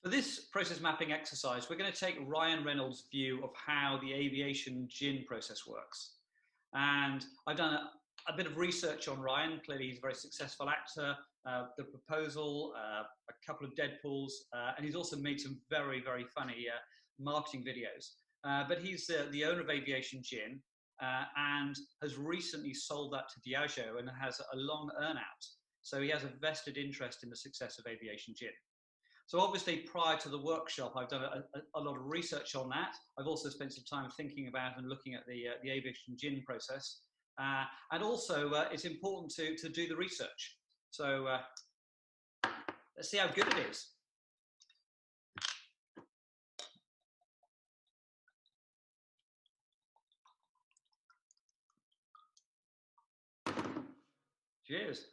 For this process mapping exercise, we're going to take Ryan Reynolds' view of how the Aviation Gin process works. And I've done a bit of research on Ryan. Clearly, he's a very successful actor. The Proposal, a couple of Deadpools, and he's also made some very, very funny marketing videos. But he's the owner of Aviation Gin and has recently sold that to Diageo and has a long earn-out. So he has a vested interest in the success of Aviation Gin. So obviously, prior to the workshop, I've done a lot of research on that. I've also spent some time thinking about and looking at the Aviation Gin process. And also, it's important to do the research. So let's see how good it is. Cheers.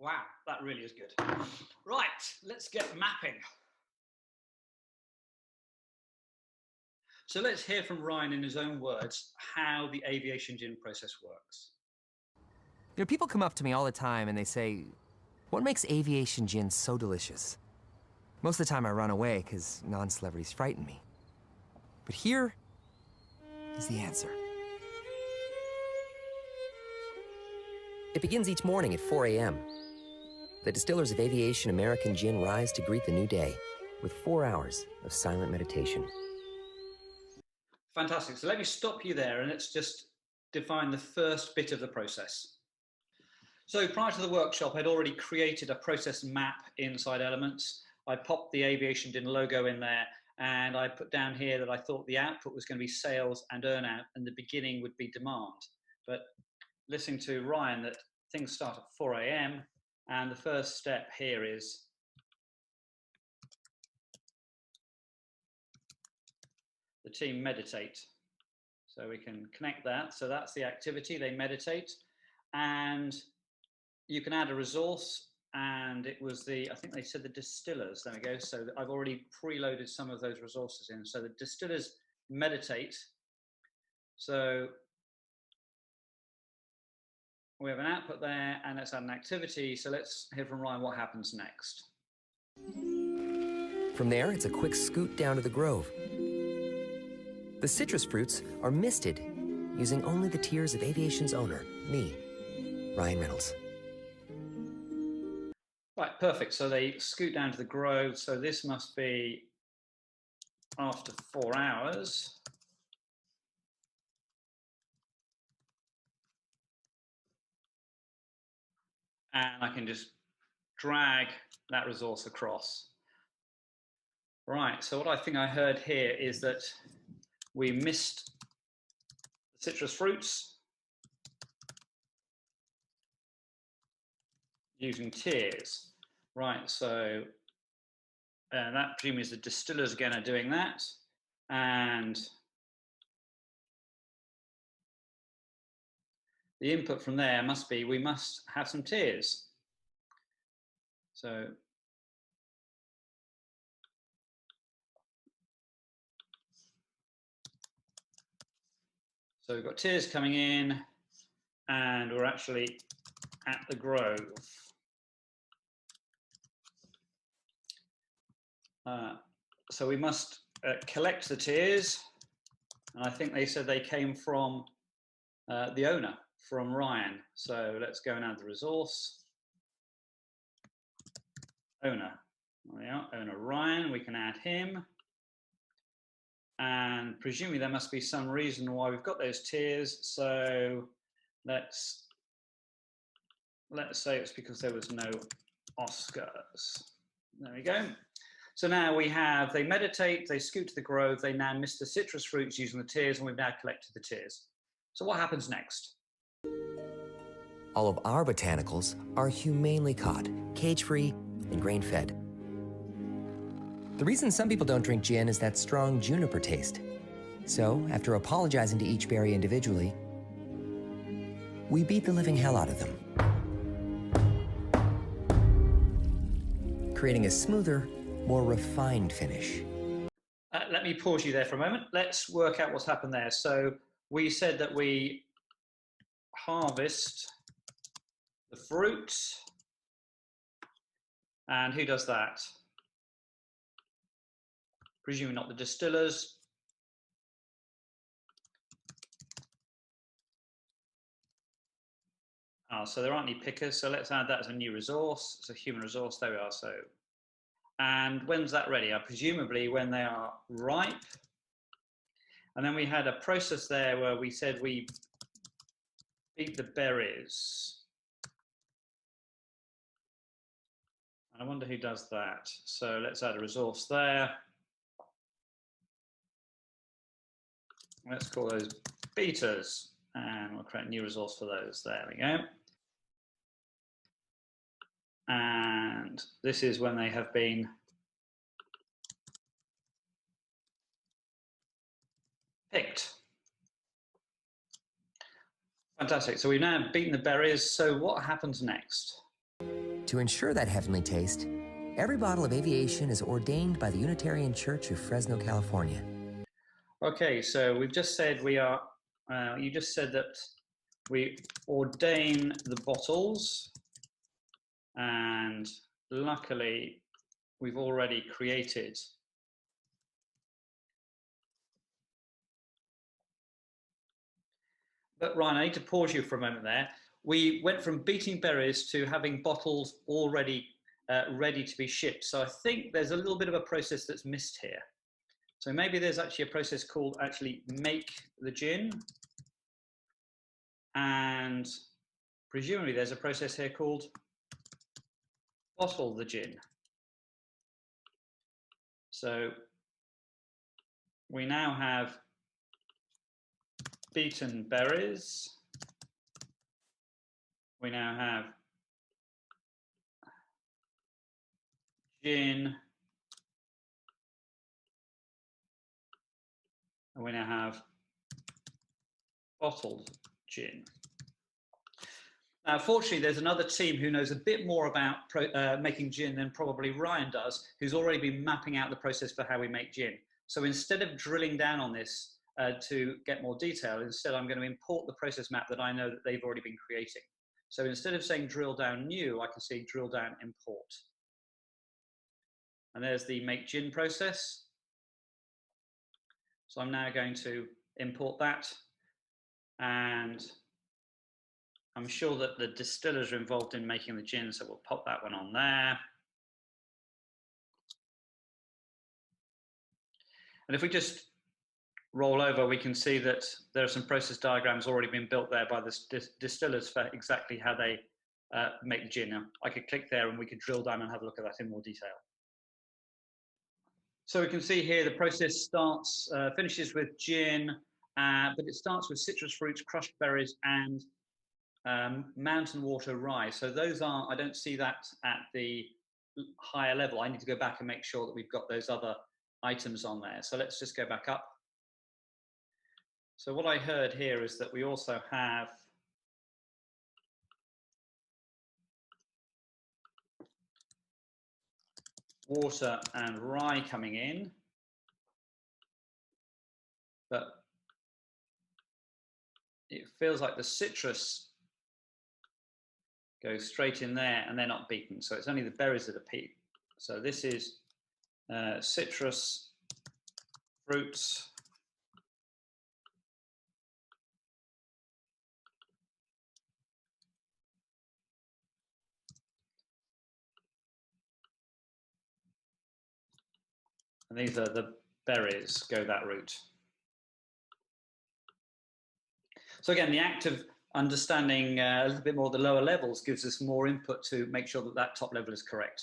Wow, that really is good. Right, let's get mapping. So let's hear from Ryan in his own words how the Aviation Gin process works. You know, people come up to me all the time and they say, what makes Aviation Gin so delicious? Most of the time I run away because non-celebrities frighten me. But here is the answer. It begins each morning at 4 a.m. The distillers of Aviation American Gin rise to greet the new day with 4 hours of silent meditation. Fantastic. So let me stop you there and let's just define the first bit of the process. So prior to the workshop, I'd already created a process map inside Elements. I popped the Aviation Gin logo in there and I put down here that I thought the output was going to be sales and earn-out and the beginning would be demand. But listening to Ryan, that things start at 4 a.m. and the first step here is the team meditate. So we can connect that. So that's the activity, they meditate. And you can add a resource, and it was I think they said the distillers, there we go. So I've already preloaded some of those resources in. So the distillers meditate. So we have an output there, and let's add an activity. So let's hear from Ryan what happens next. From there, it's a quick scoot down to the grove. The citrus fruits are misted using only the tears of Aviation's owner, me, Ryan Reynolds. Right, perfect. So they scoot down to the grove. So this must be after 4 hours. And I can just drag that resource across. Right, so what I think I heard here is that we missed the citrus fruits using tears. Right, so that presumably is the distillers again are doing that. And the input from there must be, we must have some tears. So we've got tears coming in, and we're actually at the grove. So we must collect the tears, and I think they said they came from the owner, from Ryan. So let's go and add the resource. Owner, there we are, owner Ryan, we can add him. And presumably there must be some reason why we've got those tears. So let's say it's because there was no Oscars. There we go. So now we have, they meditate, they scoot to the grove, they now miss the citrus fruits using the tears, and we've now collected the tears. So what happens next? All of our botanicals are humanely caught, cage-free, and grain-fed. The reason some people don't drink gin is that strong juniper taste. So, after apologizing to each berry individually, we beat the living hell out of them, creating a smoother, more refined finish. Let me pause you there for a moment. Let's work out what's happened there. So we said that we harvest the fruit. And who does that? Presumably not the distillers. So there aren't any pickers. So let's add that as a new resource. It's a human resource. There we are. So, and when's that ready? Presumably when they are ripe. And then we had a process there where we said we beat the berries. I wonder who does that. So let's add a resource there. Let's call those beaters, and we'll create a new resource for those. There we go. And this is when they have been picked. Fantastic. So we've now beaten the berries. So what happens next? To ensure that heavenly taste, every bottle of Aviation is ordained by the Unitarian Church of Fresno, California. Okay, so we've just said we are, you just said that we ordain the bottles, and luckily we've already created But Ryan, I need to pause you for a moment there. We went from beating berries to having bottles already ready to be shipped. So I think there's a little bit of a process that's missed here. So maybe there's actually a process called actually make the gin. And presumably there's a process here called bottle the gin. So we now have beaten berries. We now have gin. And we now have bottled gin. Now, fortunately, there's another team who knows a bit more about making gin than probably Ryan does, who's already been mapping out the process for how we make gin. So instead of drilling down on this to get more detail, instead I'm going to import the process map that I know that they've already been creating. So instead of saying drill down new, I can say drill down import. And there's the make gin process. So I'm now going to import that, and I'm sure that the distillers are involved in making the gin, so we'll pop that one on there. And if we just roll over, we can see that there are some process diagrams already been built there by the distillers for exactly how they make the gin. Now, I could click there and we could drill down and have a look at that in more detail. So we can see here the process starts, finishes with gin, but it starts with citrus fruits, crushed berries, and mountain water rye. So those are, I don't see that at the higher level. I need to go back and make sure that we've got those other items on there. So let's just go back up. So what I heard here is that we also have water and rye coming in, but it feels like the citrus goes straight in there and they're not beaten. So it's only the berries that are beaten. So this is citrus fruits. And these are the berries, go that route. So again, the act of understanding a little bit more the lower levels gives us more input to make sure that that top level is correct.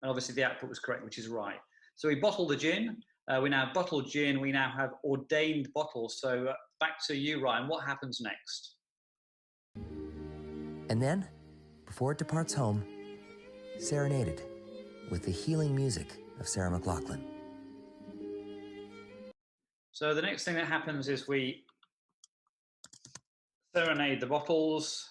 And obviously the output was correct, which is right. So we bottle the gin. We now bottle gin. We now have ordained bottles. So back to you, Ryan. What happens next? And then, before it departs home, serenaded with the healing music of Sarah McLachlan. So the next thing that happens is we serenade the bottles.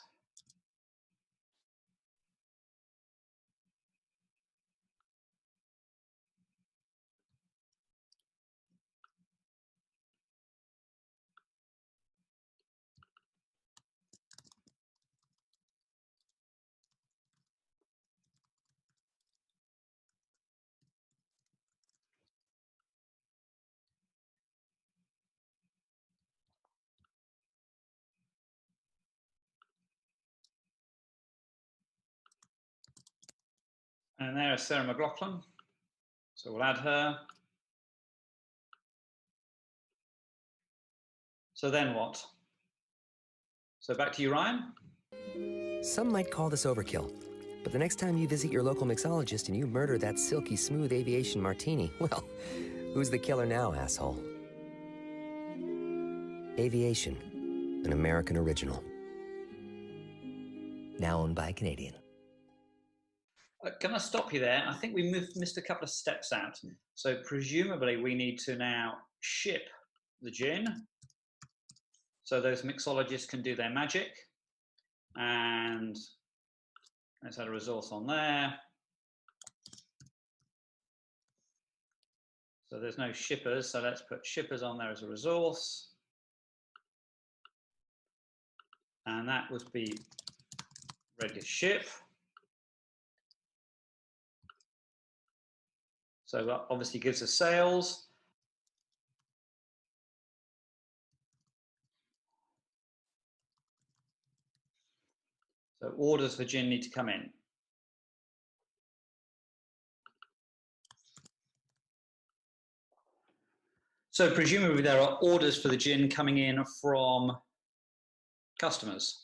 And there is Sarah McLaughlin. So we'll add her. So then what? So back to you, Ryan. Some might call this overkill, but the next time you visit your local mixologist and you murder that silky smooth aviation martini, well, who's the killer now, asshole? Aviation, an American original. Now owned by a Canadian. Can I stop you there? I think we missed a couple of steps out. So presumably we need to now ship the gin so those mixologists can do their magic. And let's add a resource on there. So there's no shippers, so let's put shippers on there as a resource. And that would be ready to ship. So that obviously gives us sales. So orders for gin need to come in. So presumably there are orders for the gin coming in from customers.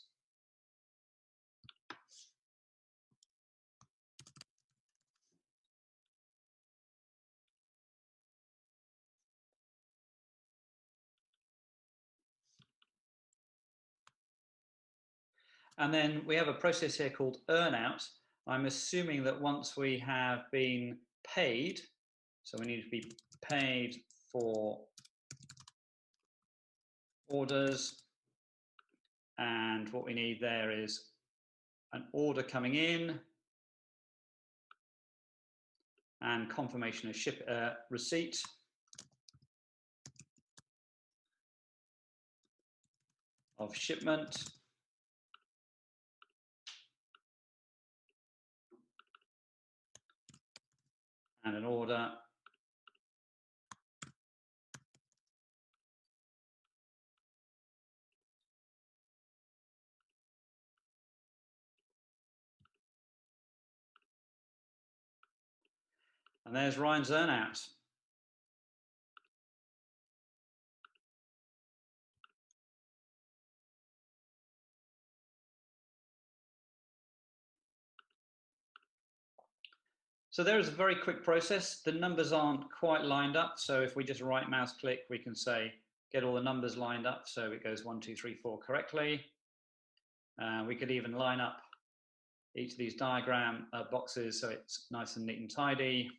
And then we have a process here called earnout. I'm assuming that once we have been paid, so we need to be paid for orders, and what we need there is an order coming in and confirmation of receipt. Of shipment. And an order. And there's Ryan's earnout. So there is a very quick process. The numbers aren't quite lined up. So if we just right mouse click, we can say, get all the numbers lined up. So it goes 1, 2, 3, 4 correctly. We could even line up each of these diagram boxes so it's nice and neat and tidy.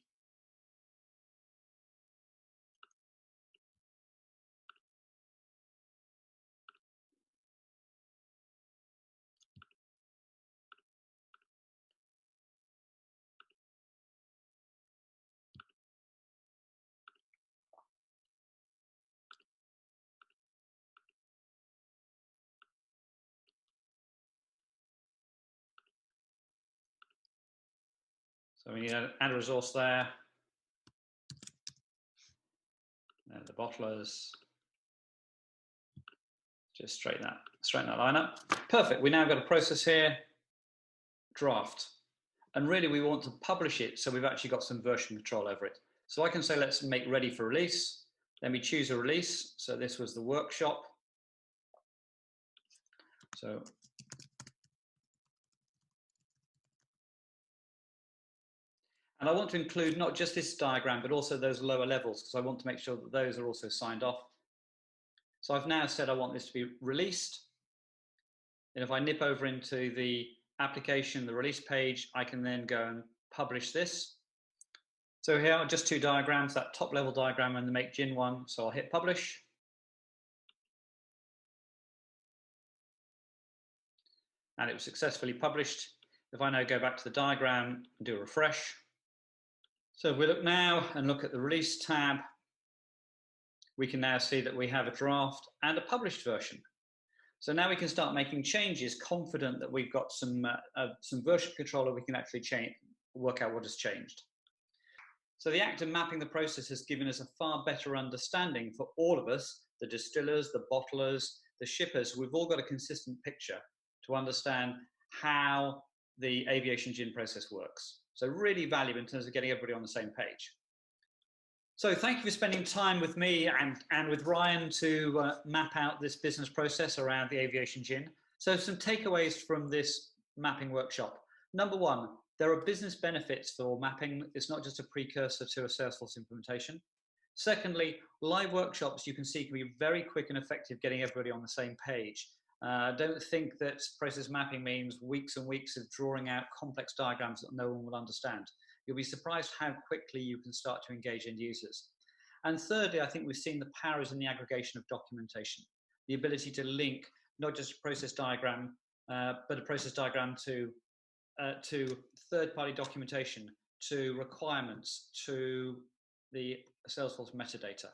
So we need to add a resource there. The bottlers. Just straighten that line up. Perfect. We now got a process here, draft. And really we want to publish it so we've actually got some version control over it. So I can say, let's make ready for release. Then we choose a release. So this was the workshop. So and I want to include not just this diagram, but also those lower levels, because I want to make sure that those are also signed off. So I've now said I want this to be released. And if I nip over into the application, the release page, I can then go and publish this. So here are just two diagrams, that top level diagram and the make gin one. So I'll hit publish. And it was successfully published. If I now go back to the diagram and do a refresh. So if we look now and look at the release tab, we can now see that we have a draft and a published version. So now we can start making changes, confident that we've got some version controller we can actually work out what has changed. So the act of mapping the process has given us a far better understanding for all of us, the distillers, the bottlers, the shippers. We've all got a consistent picture to understand how the aviation gin process works. So really valuable in terms of getting everybody on the same page. So thank you for spending time with me and with Ryan to map out this business process around the Aviation Gin. So some takeaways from this mapping workshop. Number one, there are business benefits for mapping. It's not just a precursor to a Salesforce implementation. Secondly, live workshops you can see can be very quick and effective getting everybody on the same page. Don't think that process mapping means weeks and weeks of drawing out complex diagrams that no one will understand. You'll be surprised how quickly you can start to engage end users. And thirdly, I think we've seen the powers in the aggregation of documentation, the ability to link not just a process diagram, but a process diagram to third-party documentation, to requirements, to the Salesforce metadata.